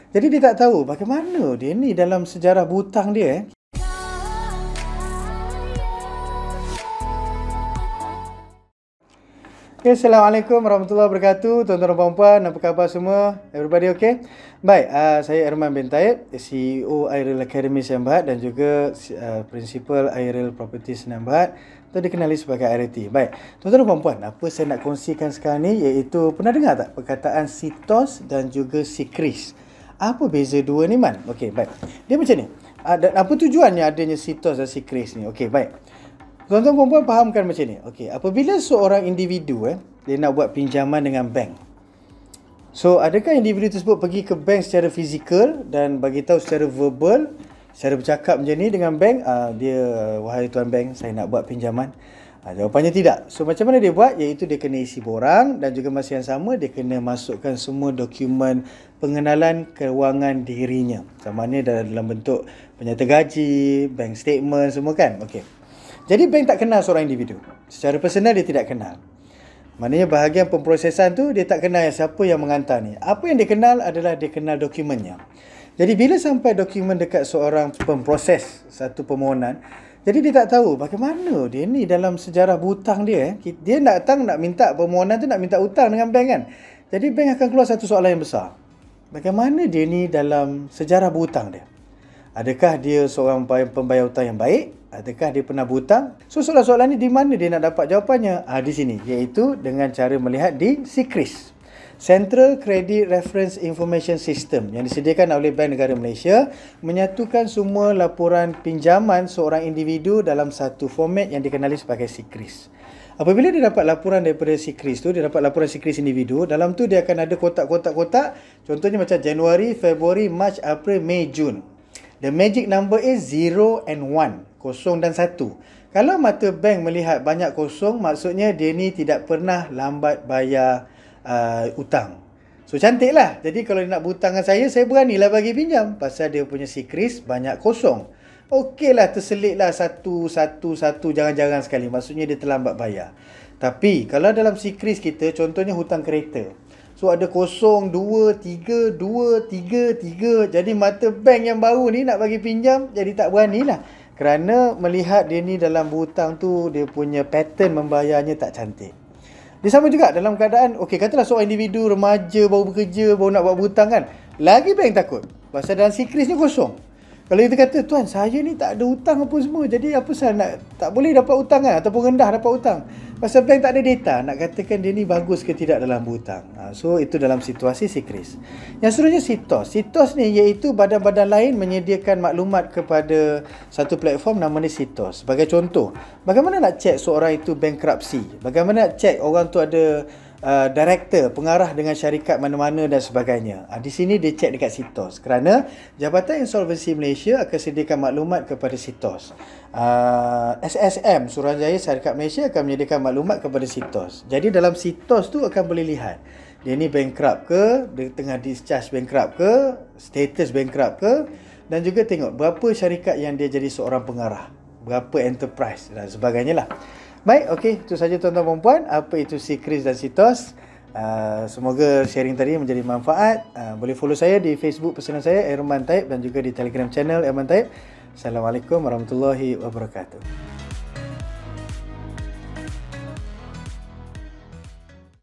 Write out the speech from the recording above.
Jadi dia tak tahu bagaimana dia ni dalam sejarah berhutang dia. Okay, Assalamualaikum warahmatullahi wabarakatuh. Tuan-tuan dan puan-puan, apa khabar semua? Everybody okay? Baik, saya Erman bin Taib, CEO Airil Academy Sdn Bhd dan juga Principal Airil Property Sdn Bhd atau dikenali sebagai IRT. Baik, tuan-tuan dan puan-puan, apa saya nak kongsikan sekarang ni iaitu, pernah dengar tak perkataan sitos dan juga sikris? Apa beza dua ni, Man? Okey, baik. Dia macam ni. Dan apa tujuannya adanya sitos dan sikris ni? Okey, baik. Tuan-tuan perempuan fahamkan macam ni. Okey, apabila seorang individu dia nak buat pinjaman dengan bank. So, adakah individu tersebut pergi ke bank secara fizikal dan bagi tahu secara verbal, secara bercakap macam ni dengan bank, wahai tuan bank, saya nak buat pinjaman. Jawapannya tidak. So, macam mana dia buat? Iaitu dia kena isi borang dan juga masa yang sama dia kena masukkan semua dokumen pengenalan kewangan dirinya. Sama ada dalam bentuk penyata gaji, bank statement, semua kan? Okey. Jadi bank tak kenal seorang individu. Secara personal dia tidak kenal. Maknanya bahagian pemprosesan tu dia tak kenal siapa yang mengantar ni. Apa yang dia kenal adalah dia kenal dokumennya. Jadi bila sampai dokumen dekat seorang pemproses satu permohonan, jadi dia tak tahu bagaimana dia ni dalam sejarah berhutang dia. Dia datang nak minta permohonan tu, nak minta hutang dengan bank kan. Jadi bank akan keluar satu soalan yang besar. Bagaimana dia ni dalam sejarah berhutang dia? Adakah dia seorang pembayar hutang yang baik? Adakah dia pernah berhutang? So soalan-soalan ni di mana dia nak dapat jawapannya? Di sini, iaitu dengan cara melihat di SICRIS, Central Credit Reference Information System, yang disediakan oleh Bank Negara Malaysia, menyatukan semua laporan pinjaman seorang individu dalam satu format yang dikenali sebagai SICRIS. Apabila dia dapat laporan daripada SICRIS tu, dia dapat laporan SICRIS individu, dalam tu dia akan ada kotak-kotak-kotak, contohnya macam Januari, Februari, Mac, April, Mei, Jun. The magic number is 0 and 1, kosong dan satu. Kalau mata bank melihat banyak kosong, maksudnya dia ni tidak pernah lambat bayar hutang. So cantiklah. Jadi kalau dia nak berhutang dengan saya beranilah bagi pinjam. Pasal dia punya SICRIS banyak kosong. Okeylah, terselitlah satu, jarang-jarang sekali. Maksudnya dia terlambat bayar. Tapi kalau dalam SICRIS kita, contohnya hutang kereta. So ada 0, 2, 3, 2, 3, 3. Jadi mata bank yang baru ni nak bagi pinjam, jadi tak beranilah. Kerana melihat dia ni dalam berhutang tu, dia punya pattern membayarnya tak cantik. Dia sama juga dalam keadaan, okey, katalah seorang individu remaja, baru bekerja, baru nak buat berhutang kan. Lagi bank takut. Pasal dalam SICRIS ni kosong. Kalau kita kata, tuan, saya ni tak ada hutang apa semua. Jadi apa saya tak boleh dapat hutang kan? Ataupun rendah dapat hutang. Pasal bank tak ada data nak katakan dia ni bagus ke tidak dalam berhutang. So itu dalam situasi SICRIS. Yang seterusnya sitos. Sitos ni iaitu badan-badan lain menyediakan maklumat kepada satu platform namanya sitos. Sebagai contoh, bagaimana nak cek seorang itu bankruptcy? Bagaimana nak cek orang tu ada director, pengarah dengan syarikat mana-mana dan sebagainya. Di sini dia cek dekat sitos. Kerana Jabatan Insolvensi Malaysia akan sediakan maklumat kepada sitos. SSM, Suruhanjaya Syarikat Malaysia, akan menyediakan maklumat kepada sitos. Jadi dalam sitos tu akan boleh lihat dia ni bankrupt ke, dia tengah discharge bankrupt ke, status bankrupt ke, dan juga tengok berapa syarikat yang dia jadi seorang pengarah, berapa enterprise dan sebagainya lah. Baik, okey, itu saja tuan-tuan dan puan, apa itu SICRIS dan sitos. Semoga sharing tadi menjadi manfaat. Boleh follow saya di Facebook personal saya, Erman Taib, dan juga di Telegram channel Erman Taib. Assalamualaikum warahmatullahi wabarakatuh.